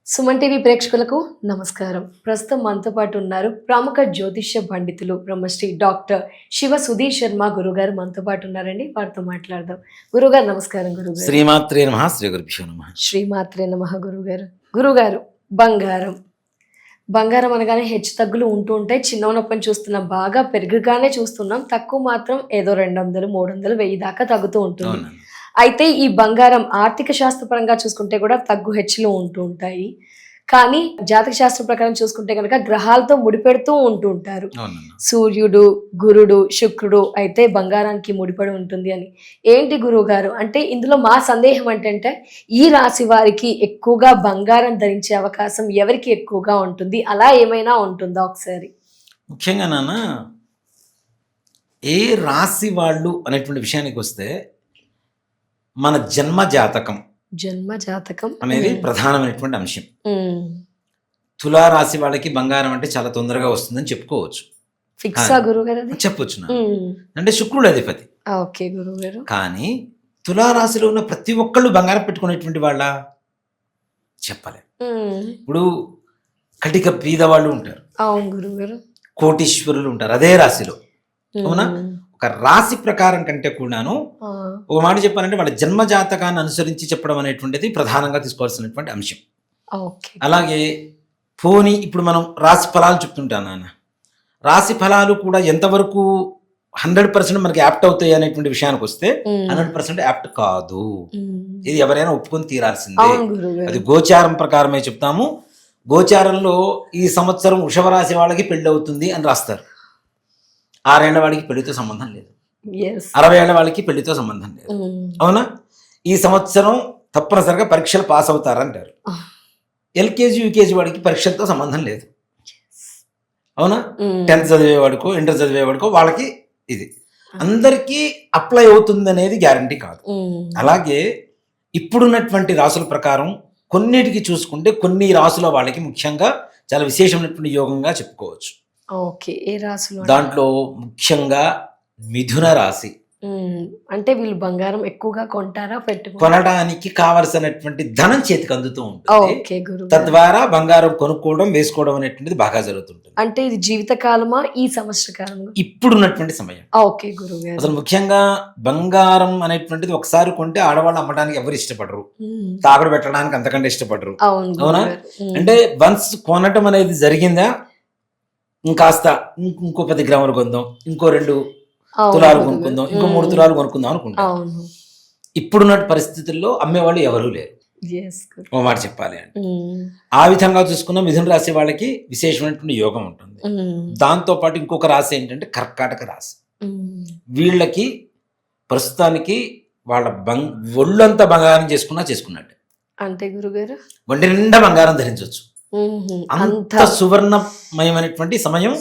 Suman TV ప్రేక్షకులకు నమస్కారం. ప్రస్తుతం మనతో పాటు ఉన్నారు ప్రముఖ జ్యోతిష్య పండితులు బ్రహ్మశ్రీ డాక్టర్ శివ సుధీర్ శర్మ గురుగారు మనతో పాటు ఉన్నారండి. వారితో మాట్లాడదాం. గురుగారు నమస్కారం. గురుగారు శ్రీమాత్రే నమః. శ్రీ గురుభ్యో నమః. శ్రీమాత్రే నమః. గురుగారు బంగారం అనగానే హెచ్చు తగ్గులు ఉంటూ ఉంటాయి. చిన్నప్పని చూస్తున్నాం, బాగా పెరుగుగానే చూస్తున్నాం. తక్కువ మాత్రం ఏదో 200, 300, 1000 దాకా తగ్గుతూ ఉంటుంది. అయితే ఈ బంగారం ఆర్థిక శాస్త్రపరంగా చూసుకుంటే కూడా తగ్గు హెచ్చులు ఉంటూ ఉంటాయి. కానీ జాతక శాస్త్ర ప్రకారం చూసుకుంటే కనుక గ్రహాలతో ముడిపెడుతూ ఉంటూ ఉంటారు. సూర్యుడు, గురుడు, శుక్రుడు అయితే బంగారానికి ముడిపడి ఉంటుంది అని. ఏంటి గురువు గారు అంటే ఇందులో మా సందేహం ఏంటంటే ఈ రాశి వారికి ఎక్కువగా బంగారం ధరించే అవకాశం ఎవరికి ఎక్కువగా ఉంటుంది, అలా ఏమైనా ఉంటుందా ఒకసారి? ముఖ్యంగా నాన్న, ఏ రాశి వాళ్ళు అనేటువంటి విషయానికి వస్తే మన జన్మ జాతకం అనేది ప్రధానమైనటువంటి అంశం. తులారాశి వాళ్ళకి బంగారం అంటే చాలా తొందరగా వస్తుందని చెప్పుకోవచ్చు. చెప్పొచ్చు అంటే శుక్రుడు అధిపతి. కానీ తులారాశిలో ఉన్న ప్రతి ఒక్కళ్ళు బంగారం పెట్టుకునేటువంటి వాళ్ళ చెప్పలేం. ఇప్పుడు కటిక బీద వాళ్ళు ఉంటారు, కోటీశ్వరులు ఉంటారు అదే రాశిలో. అవునా? ఒక రాశి ప్రకారం కంటే కూడాను ఒక మాట చెప్పాలంటే వాళ్ళ జన్మ జాతకాన్ని అనుసరించి చెప్పడం అనేటువంటిది ప్రధానంగా తీసుకోవాల్సినటువంటి అంశం. అలాగే పోనీ ఇప్పుడు మనం రాశి ఫలాలు చెప్తుంటాం నాన్న, రాశి ఫలాలు కూడా ఎంతవరకు 100% మనకి యాప్ట్ అవుతాయి అనేటువంటి విషయానికి వస్తే 100% యాప్ట్ కాదు. ఇది ఎవరైనా ఒప్పుకొని తీరాల్సిందే. అది గోచారం ప్రకారమే చెప్తాము. గోచారంలో ఈ సంవత్సరం వృషభ రాశి వాళ్ళకి పెళ్లి అవుతుంది అని రాస్తారు. 6 ఏళ్ల వాడికి పెళ్లితో సంబంధం లేదు, 60 ఏళ్ల వాళ్ళకి పెళ్లితో సంబంధం లేదు. అవునా? ఈ సంవత్సరం తప్పనిసరిగా పరీక్షలు పాస్ అవుతారంటారు. ఎల్కేజీ యూకేజీ వాడికి పరీక్షలతో సంబంధం లేదు. అవునా? 10th చదివేవాడికో ఇంటర్ చదివేవాడికో వాళ్ళకి ఇది అందరికీ అప్లై అవుతుంది అనేది గ్యారంటీ కాదు. అలాగే ఇప్పుడున్నటువంటి రాసుల ప్రకారం కొన్నిటికి చూసుకుంటే కొన్ని రాసుల వాళ్ళకి ముఖ్యంగా చాలా విశేషమైనటువంటి యోగంగా చెప్పుకోవచ్చు. దాంట్లో ముఖ్యంగా మిథున రాశి. అంటే వీళ్ళు బంగారం ఎక్కువగా కొంటారా, కొనడానికి కావలసినటువంటి ధనం చేతికి అందుతూ ఉంటుంది. తద్వారా బంగారం కొనుక్కోవడం, వేసుకోవడం అనేటువంటిది బాగా జరుగుతుంటుంది. అంటే ఇది జీవిత కాలమా, ఈ సంవత్సర కాలమా? ఇప్పుడున్నటువంటి సమయం. అసలు ముఖ్యంగా బంగారం అనేటువంటిది ఒకసారి కొంటే ఆడవాళ్ళు అమ్మడానికి ఎవరు ఇష్టపడరు, తాకడ పెట్టడానికి అంతకంటే ఇష్టపడరు. అవునా? అంటే వన్స్ కొనటం అనేది జరిగిందా ఇంకాస్త ఇంకో 10 గ్రాములు కొందాం, ఇంకో 2 తులాలు కొనుక్కుందాం, ఇంకో 3 తులాలు కొనుక్కుందాం అనుకుంటాం. ఇప్పుడున్న పరిస్థితుల్లో అమ్మేవాళ్ళు ఎవరూ లేరు, ఓ మాట చెప్పాలి అంటే. ఆ విధంగా చూసుకున్న మిథున రాశి వాళ్ళకి విశేషమైనటువంటి యోగం ఉంటుంది. దాంతో పాటు ఇంకొక రాశి ఏంటంటే కర్కాటక రాశి. వీళ్ళకి ప్రస్తుతానికి వాళ్ళ ఒళ్ళంతా బంగారం చేసుకున్నట్టే. అంటే గురుగారు ఒంటి నిండా బంగారం ధరించవచ్చు. అంత సువర్ణమయమైనటువంటి సమయం.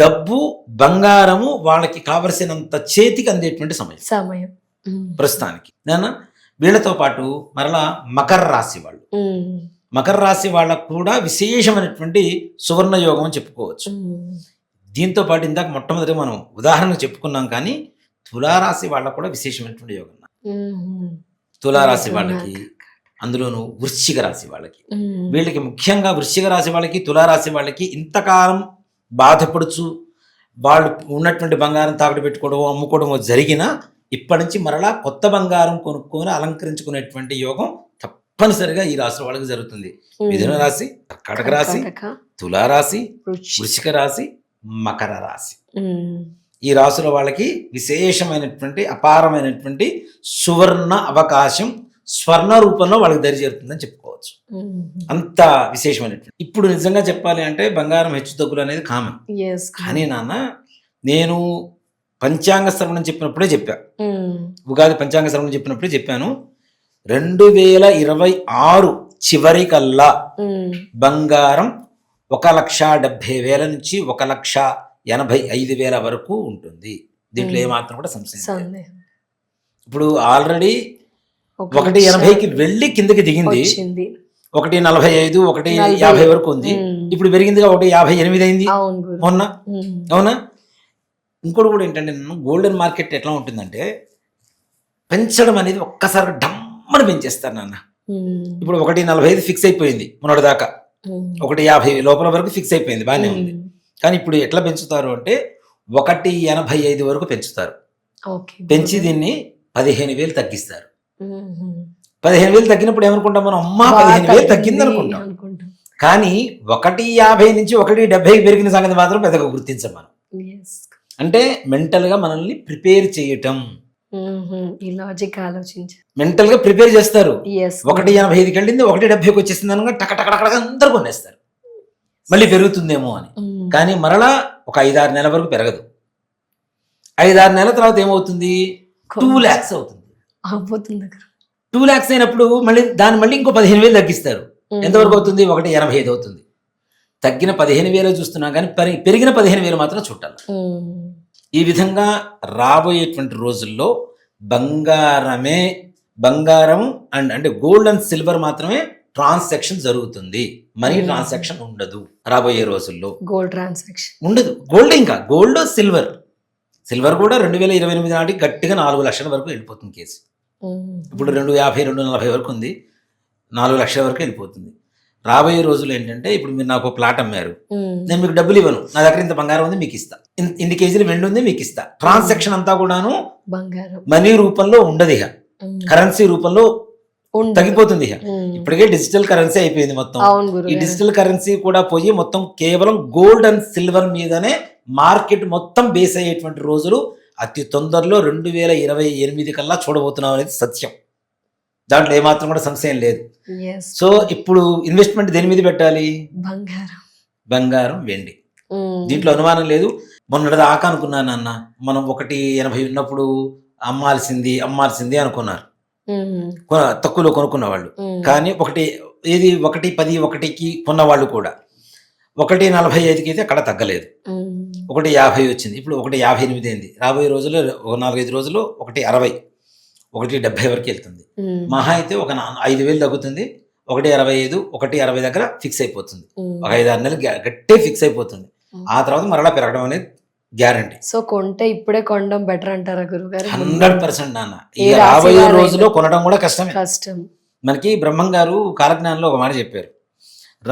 డబ్బు, బంగారము వాళ్ళకి కావలసినంత చేతికి అందేటువంటి సమయం ప్రస్తుతానికి. వీళ్ళతో పాటు మరలా మకర రాశి వాళ్ళు, మకర రాశి వాళ్ళకు కూడా విశేషమైనటువంటి సువర్ణ యోగం అని చెప్పుకోవచ్చు. దీంతో పాటు ఇందాక మొట్టమొదటి మనం ఉదాహరణకు చెప్పుకున్నాం, కానీ తులారాశి వాళ్ళకు కూడా విశేషమైనటువంటి యోగం. తులారాశి వాళ్ళకి, అందులోనూ వృశ్చిక రాశి వాళ్ళకి, వీళ్ళకి ముఖ్యంగా వృశ్చిక రాశి వాళ్ళకి, తులారాశి వాళ్ళకి ఇంతకాలం బాధపడుచు వాళ్ళు ఉన్నటువంటి బంగారం తాకట్టు పెట్టుకోవడం, అమ్ముకోవడమో జరిగినా ఇప్పటి నుంచి మరలా కొత్త బంగారం కొనుక్కొని అలంకరించుకునేటువంటి యోగం తప్పనిసరిగా ఈ రాశి వాళ్ళకి జరుగుతుంది. మిథున రాశి, కర్కాటక రాశి, తులారాశి, వృశ్చిక రాశి, మకర రాశి. ఈ రాశుల వాళ్ళకి విశేషమైనటువంటి అపారమైనటువంటి సువర్ణ అవకాశం స్వర్ణ రూపంలో వాళ్ళకి దరిచేరుతుందని చెప్పుకోవచ్చు. అంత విశేషమైనటువంటి. ఇప్పుడు నిజంగా చెప్పాలి అంటే బంగారం హెచ్చు తగ్గులు అనేది కామన్. కానీ నాన్న, నేను పంచాంగ శ్రవణం చెప్పినప్పుడే చెప్పా, ఉగాది పంచాంగ శ్రవణం చెప్పినప్పుడే చెప్పాను, 2026 చివరికల్లా బంగారం 1,70,000 నుంచి 1,85,000 వరకు ఉంటుంది. దీంట్లో ఏమాత్రం కూడా సంశయం. ఇప్పుడు ఆల్రెడీ 1,80,000కి వెళ్ళి కిందకి దిగింది, 1,45, 1,50 వరకు ఉంది. ఇప్పుడు పెరిగిందిగా 1,58 అయింది మొన్న. అవునా? ఇంకోటి కూడా ఏంటంటే, గోల్డెన్ మార్కెట్ ఎట్లా ఉంటుందంటే పెంచడం అనేది ఒక్కసారి డమ్మని పెంచేస్తారు నాన్న. ఇప్పుడు 1.45 ఫిక్స్ అయిపోయింది మొన్నటి దాకా, 1.50 లోపల వరకు ఫిక్స్ అయిపోయింది, బాగానే ఉంది. కానీ ఇప్పుడు ఎట్లా పెంచుతారు అంటే 1.85 వరకు పెంచుతారు. పెంచి దీన్ని 15,000 తగ్గిస్తారు. 15,000 తగ్గినప్పుడు ఏమనుకుంటాం మనం, అమ్మా 15,000 తగ్గింది అనుకుంటాం. కానీ 1.50 నుంచి 1.70 పెరిగిన సంగతి మాత్రం పెద్దగా గుర్తించాం మనం. అంటే మెంటల్ గా మనల్ని ప్రిపేర్ చేయటం, మెంటల్ గా ప్రిపేర్ చేస్తారు. 1.85కి వెళ్ళింది 1.70కి వచ్చేసింది అనగా టక అందరు కొనేస్తారు, మళ్ళీ పెరుగుతుందేమో అని. కానీ మరలా ఒక 5-6 నెలల వరకు పెరగదు. 5-6 నెలల తర్వాత ఏమవుతుంది, 2 lakhs అవుతుంది. 2 lakhs అయినప్పుడు మళ్ళీ ఇంకో 15,000 తగ్గిస్తారు. ఎంతవరకు అవుతుంది, 1.85 అవుతుంది. తగ్గిన 15,000 చూస్తున్నాం కానీ పెరిగిన 15,000 మాత్రం చుట్టాలి. ఈ విధంగా రాబోయేటువంటి రోజుల్లో బంగారం అంటే గోల్డ్ అండ్ సిల్వర్ మాత్రమే ట్రాన్సాక్షన్ జరుగుతుంది, మనీ ట్రాన్సాక్షన్ ఉండదు రాబోయే రోజుల్లో. గోల్డ్ ట్రాన్సాక్షన్ ఉండదు. గోల్డ్ సిల్వర్ కూడా 2028 నాటికి గట్టిగా 4 లక్షల వరకు వెళ్ళిపోతుంది కేసు. ఇప్పుడు 250, 240 వరకు ఉంది, 4 లక్షల వరకు వెళ్ళిపోతుంది. రాబోయే రోజులు ఏంటంటే, ఇప్పుడు మీరు నాకు ప్లాట్ అమ్మారు, నేను మీకు డబ్బులు ఇవ్వను, నా దగ్గర ఇంత బంగారం ఉంది మీకు ఇస్తా, ఇన్ని కేజీలు వెండి ఉంది మీకు ఇస్తా. ట్రాన్సాక్షన్ అంతా కూడాను మనీ రూపంలో ఉండదు, ఇక కరెన్సీ రూపంలో తగ్గిపోతుంది. ఇక ఇప్పటికే డిజిటల్ కరెన్సీ అయిపోయింది మొత్తం. ఈ డిజిటల్ కరెన్సీ కూడా పోయి మొత్తం కేవలం గోల్డ్ అండ్ సిల్వర్ మీదనే మార్కెట్ మొత్తం బేస్ అయ్యేటువంటి రోజులు అతి తొందరలో 2028 కల్లా చూడబోతున్నాం అనేది సత్యం. దాంట్లో ఏమాత్రం కూడా సంశయం లేదు. సో ఇప్పుడు ఇన్వెస్ట్మెంట్ దేని మీద పెట్టాలి, బంగారం వెండి, దీంట్లో అనుమానం లేదు. మొన్నటి దాకా అనుకున్నాను అన్న, మనం 1.80 ఉన్నప్పుడు అమ్మాల్సింది అనుకున్నారు తక్కువలో కొనుక్కున్న వాళ్ళు. కానీ 1.10 కొన్న వాళ్ళు కూడా 1.45కి అయితే అక్కడ తగ్గలేదు, 1.50 వచ్చింది. ఇప్పుడు 1.58 అయింది. రాబోయే రోజుల్లో 4-5 రోజుల్లో 1.60, 1.70 వరకు వెళ్తుంది. మహా అయితే ఒక 5,000 తగ్గుతుంది, 1.65, 1.60 దగ్గర ఫిక్స్ అయిపోతుంది. ఒక 5-6 నెలలు గట్టే ఫిక్స్ అయిపోతుంది. ఆ తర్వాత మరలా పెరగడం అనేది గ్యారంటీ. సో కొంటే ఇప్పుడే కొనడం బెటర్ అంటారా గురుగారు? 100% నాన్న. ఈ రాబోయే రోజుల్లో కొనడం కూడా కష్టం. మనకి బ్రహ్మం గారు కాలజ్ఞానంలో ఒక మాట చెప్పారు,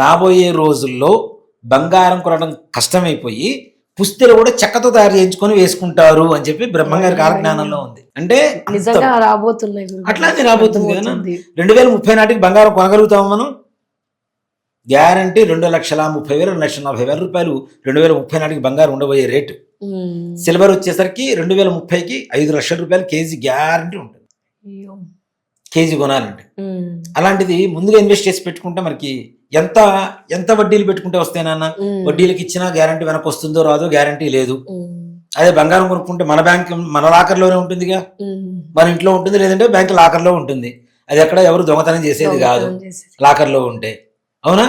రాబోయే రోజుల్లో బంగారం కొనడం కష్టమైపోయి పుస్తెలు కూడా చెక్కతో తయారు చేయించుకొని వేసుకుంటారు అని చెప్పి బ్రహ్మంగారి కాలజ్ఞానంలో ఉంది. అంటే అట్లానే రాబోతుంది కదా. 2030 నాటికి బంగారం కొనగలుగుతాము మనం, గ్యారంటీ 2,30,000, 2,40,000 రూపాయలు 2030 నాటికి బంగారం ఉండబోయే రేటు. సిల్వర్ వచ్చేసరికి 2030కి 5 లక్షల రూపాయలు కేజీ గ్యారంటీ ఉంటుంది, కేజీ కొనాలంటే. అలాంటిది ముందుగా ఇన్వెస్ట్ చేసి పెట్టుకుంటే మనకి ఎంత వడ్డీలు పెట్టుకుంటే వస్తాయన్నా, వడ్డీలకు ఇచ్చినా గ్యారంటీ వెనక్కి వస్తుందో రాదో గ్యారంటీ లేదు. అదే బంగారం కొనుక్కుంటే మన లాకర్లోనే ఉంటుందిగా, మన ఇంట్లో ఉంటుంది, లేదంటే బ్యాంక్ లాకర్లో ఉంటుంది. అది ఎక్కడ ఎవరు దొంగతనం చేసేది కాదు లాకర్లో ఉంటే, అవునా?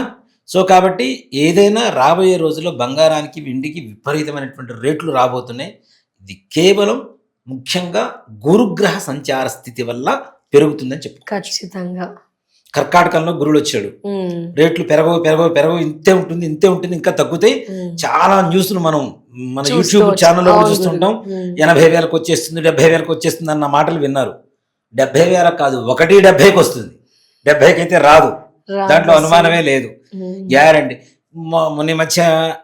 సో కాబట్టి ఏదైనా రాబోయే రోజుల్లో బంగారానికి వెండికి విపరీతమైనటువంటి రేట్లు రాబోతున్నాయి. ఇది కేవలం ముఖ్యంగా గురుగ్రహ సంచార స్థితి వల్ల పెరుగుతుందని చెప్పు. ఖచ్చితంగా కర్కాటకంలో గురుడు వచ్చాడు, రేట్లు పెరగవు, ఇంతే ఉంటుంది, ఇంకా తగ్గుతాయి. చాలా న్యూస్లు మన యూట్యూబ్ ఛానల్లో చూస్తుంటాం. 80,000కి వచ్చేస్తుంది, 70,000కి వచ్చేస్తుంది అన్న మాటలు విన్నారు. 70,000 కాదు, 1.70కి వస్తుంది. 70కి అయితే రాదు, దాంట్లో అనుమానమే లేదు, గ్యారంటీ. మొన్న మధ్య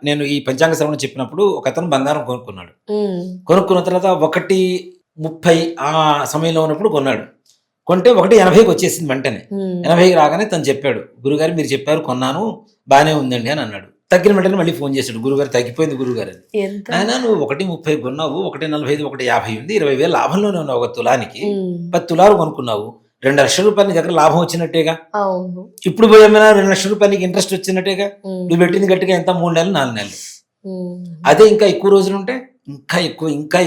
నేను ఈ పంచాంగ శ్రవణం చెప్పినప్పుడు ఒక అతను బంగారం కొనుక్కున్న తర్వాత 1.30 ఆ సమయంలో ఉన్నప్పుడు కొన్నాడు. కొంటే 1.80కి వచ్చేసింది. వెంటనే 80కి రాగానే తను చెప్పాడు, గురుగారు మీరు చెప్పారు కొన్నాను, బాగానే ఉందండి అని అన్నాడు. తగ్గిన వెంటనే మళ్ళీ ఫోన్ చేశాడు, గురుగారు తగ్గిపోయింది గురుగారు అని. ఆయన నువ్వు 1.30 కొన్నావు, 1.45, 1.50 ఉంది, 20,000 లాభంలోనే ఉన్నావు. ఒక తులానికి 10 తులాలు కొనుక్కున్నావు, 2 లక్షల రూపాయలు నీ దగ్గర లాభం వచ్చినట్టేగా. ఇప్పుడు పోయేమైనా 2 లక్షల రూపాయలు నీకు ఇంట్రెస్ట్ వచ్చినట్టేగా. నువ్వు పెట్టింది గట్టిగా ఎంత 3 నెలలు 4 నెలలు. అదే ఇంకా ఎక్కువ రోజులు ఉంటే ఇంకా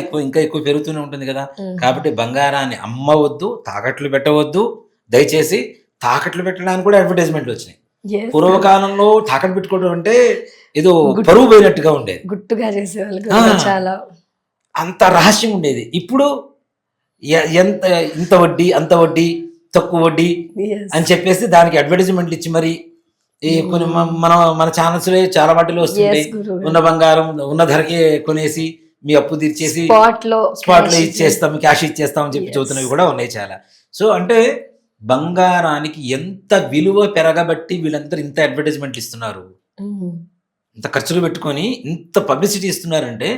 ఎక్కువ పెరుగుతూనే ఉంటుంది కదా. కాబట్టి బంగారాన్ని అమ్మవద్దు, తాకట్లు పెట్టవద్దు. దయచేసి తాకట్లు పెట్టడానికి కూడా అడ్వర్టైజ్మెంట్లు వచ్చినాయి. పూర్వకాలంలో తాకట్టు పెట్టుకోవడం అంటే ఏదో పరువు పోయినట్టుగా ఉండేది, గుట్టుగా చేసేవాళ్ళు, చాలా అంత రహస్యం ఉండేది. ఇప్పుడు ఇంత వడ్డీ, అంత వడ్డీ, తక్కువ వడ్డీ అని చెప్పేసి దానికి అడ్వర్టైజ్మెంట్లు ఇచ్చి మరి కొన్ని మన ఛానల్స్ చాలా వాటిలో వస్తుంటాయి. ఉన్న బంగారం ఉన్న ధరకే కొనేసి మీ అప్పు తీర్చేసి స్పాట్ లో ఇచ్చేస్తాం, క్యాష్ ఇచ్చేస్తాం అని చెప్పి చదువుతున్నవి కూడా ఉన్నాయి చాలా. సో అంటే బంగారానికి ఎంత విలువ పెరగబట్టి వీళ్ళందరూ ఇంత అడ్వర్టైజ్మెంట్లు ఇస్తున్నారు, ఇంత ఖర్చులు పెట్టుకొని ఇంత పబ్లిసిటీ ఇస్తున్నారంటే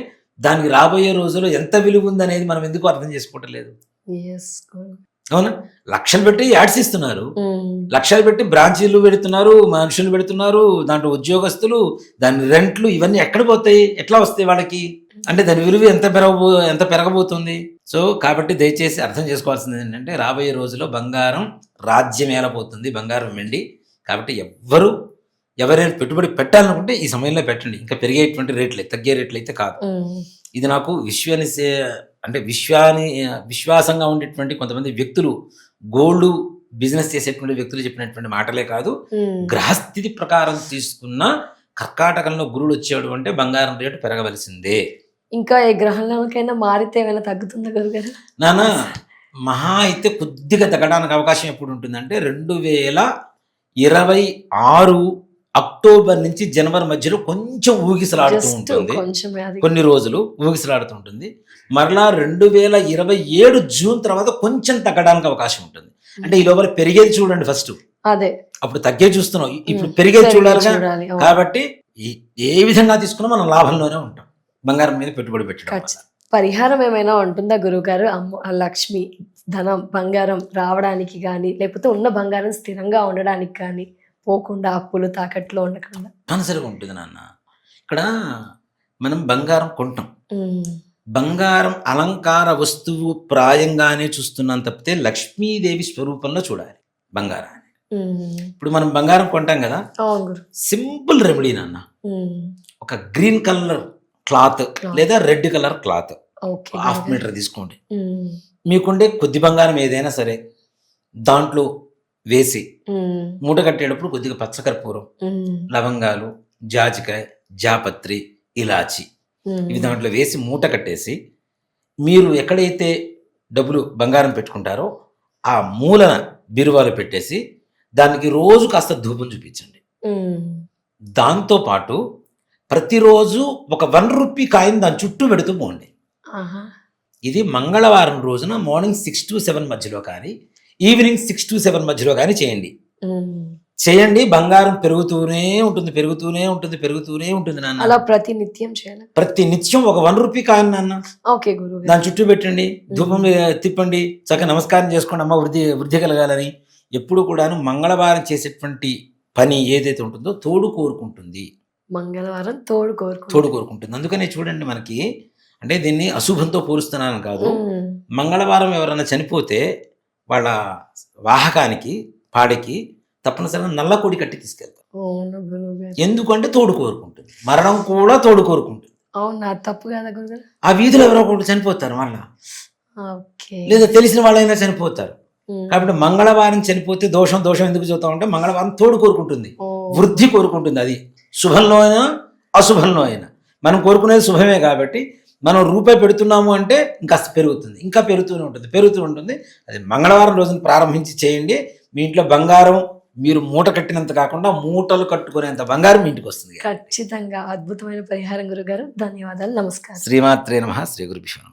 దానికి రాబోయే రోజుల్లో ఎంత విలువ ఉందనేది మనం ఎందుకు అర్థం చేసుకోవటం లేదు. అవునా, లక్షలు పెట్టి యాడ్స్ ఇస్తున్నారు, లక్షలు పెట్టి బ్రాంచీలు పెడుతున్నారు, మనుషులు పెడుతున్నారు, దాంట్లో ఉద్యోగస్తులు, దాని రెంట్లు, ఇవన్నీ ఎక్కడ పోతాయి, ఎట్లా వస్తాయి వాళ్ళకి? అంటే దాని విలువ ఎంత పెరగబోతుంది. సో కాబట్టి దయచేసి అర్థం చేసుకోవాల్సింది ఏంటంటే రాబోయే రోజుల్లో బంగారం రాజ్యం ఏలపోతుంది, బంగారం వెండి. కాబట్టి ఎవరైనా పెట్టుబడి పెట్టాలనుకుంటే ఈ సమయంలో పెట్టండి. ఇంకా పెరిగేటువంటి రేట్లే, తగ్గే రేట్లు అయితే కాదు. ఇది నాకు విశ్వాసంగా ఉండేటువంటి కొంతమంది వ్యక్తులు, గోల్డ్ బిజినెస్ చేసేటువంటి వ్యక్తులు చెప్పినటువంటి మాటలే కాదు, గ్రహస్థితి ప్రకారం తీసుకున్న కర్కాటకంలో గురుడు వచ్చాడు అంటే బంగారం రేటు పెరగవలసిందే. ఇంకా ఏ గ్రహంలోకైనా మారితే ఏమైనా తగ్గుతుందా గురుగారు? నానా మహా అయితే కొద్దిగా తగ్గడానికి అవకాశం ఎప్పుడు ఉంటుందంటే 2026 అక్టోబర్ నుంచి జనవరి మధ్యలో కొంచెం ఊగిసలాడుతూ ఉంటుంది, కొన్ని రోజులు ఊగిసలాడుతూ ఉంటుంది. మరలా 2027 జూన్ తర్వాత కొంచెం తగ్గడానికి అవకాశం ఉంటుంది. అంటే ఈ లోపల పెరిగేది చూడండి ఫస్ట్, అదే అప్పుడు తగ్గే చూస్తున్నాం, ఇప్పుడు పెరిగేది చూడాలి. కాబట్టి ఏ విధంగా తీసుకున్నా మనం లాభంలోనే ఉంటాం బంగారం మీద పెట్టుబడి పెట్టడం. పరిహారం ఏమైనా ఉంటుందా గురువుగారు? లక్ష్మి, ధనం, బంగారం రావడానికి కానీ, లేకపోతే ఉన్న బంగారం స్థిరంగా ఉండడానికి కానీ, పోకుండా అప్పులు తాకట్లో ఉండకుండా తప్పనిసరిగా ఉంటుంది నాన్న. ఇక్కడ మనం బంగారం కొంటాం, బంగారం అలంకార వస్తువు ప్రాయంగానే చూస్తున్నాం తప్పితే లక్ష్మీదేవి స్వరూపంలో చూడాలి బంగారాన్ని. ఇప్పుడు మనం బంగారం కొంటాం కదా, సింపుల్ రెమెడీ నాన్న. ఒక గ్రీన్ కలర్ క్లాత్ లేదా రెడ్ కలర్ క్లాత్ 1/2 మీటర్ తీసుకోండి. మీకుండే కొద్ది బంగారం ఏదైనా సరే దాంట్లో వేసి మూట కట్టేటప్పుడు కొద్దిగా పచ్చకర్పూరం, లవంగాలు, జాజికాయ, జాపత్రి, ఇలాచి ఇవి దాంట్లో వేసి మూట కట్టేసి మీరు ఎక్కడైతే డబ్బులు బంగారం పెట్టుకుంటారో ఆ మూలన బీరువాలో పెట్టేసి దానికి రోజు కాస్త ధూపం చూపించండి. దాంతో పాటు ప్రతిరోజు ఒక 1 రూపీ కాయిన్ దాని చుట్టూ పెడుతూ పోండి. ఇది మంగళవారం రోజున మార్నింగ్ 6 to 7 మధ్యలో కానీ, ఈవినింగ్ 6 to 7 మధ్యలో కానీ చేయండి. బంగారం పెరుగుతూనే ఉంటుంది నాన్న. అలా ప్రతి నిత్యం ఒక 1 రూపీ కాయిన్ నాన్న దాని చుట్టూ పెట్టండి, ధూపం తిప్పండి, చక్కగా నమస్కారం చేసుకోండి, అమ్మ వృద్ధి కలగాలని. ఎప్పుడు కూడాను మంగళవారం చేసేటువంటి పని ఏదైతే ఉంటుందో తోడు కోరుకుంటుంది, మంగళవారం తోడు కోరుకుంటుంది. అందుకనే చూడండి మనకి, అంటే దీన్ని అశుభంతో పోలుస్తున్నాను కాదు, మంగళవారం ఎవరైనా చనిపోతే వాళ్ళ వాహకానికి పాడికి తప్పనిసరిగా నల్ల కోడి కట్టి తీసుకెళ్తారు. ఎందుకంటే తోడు కోరుకుంటుంది, మరణం కూడా తోడు కోరుకుంటుంది. తప్పు కదా గురుగారు? ఆ వీధిలో ఎవరో ఒకటి చనిపోతారు మళ్ళా, లేదా తెలిసిన వాళ్ళైనా చనిపోతారు. కాబట్టి మంగళవారం చనిపోతే దోషం ఎందుకు చూద్దాం అంటే మంగళవారం తోడు కోరుకుంటుంది, వృద్ధి కోరుకుంటుంది. అది శుభంలో అయినా అశుభంలో అయినా మనం కోరుకునేది శుభమే. కాబట్టి మనం రూపాయి పెడుతున్నాము అంటే ఇంకా పెరుగుతూనే ఉంటుంది. అది మంగళవారం రోజున ప్రారంభించి చేయండి. మీ ఇంట్లో బంగారం మీరు మూట కట్టినంత కాకుండా మూటలు కట్టుకునేంత బంగారం మీ ఇంటికి వస్తుంది. ఖచ్చితంగా అద్భుతమైన పరిహారం గురుగారు. ధన్యవాదాలు. నమస్కారం. శ్రీమాత్రే నమః. శ్రీ గురుభ్యో నమః.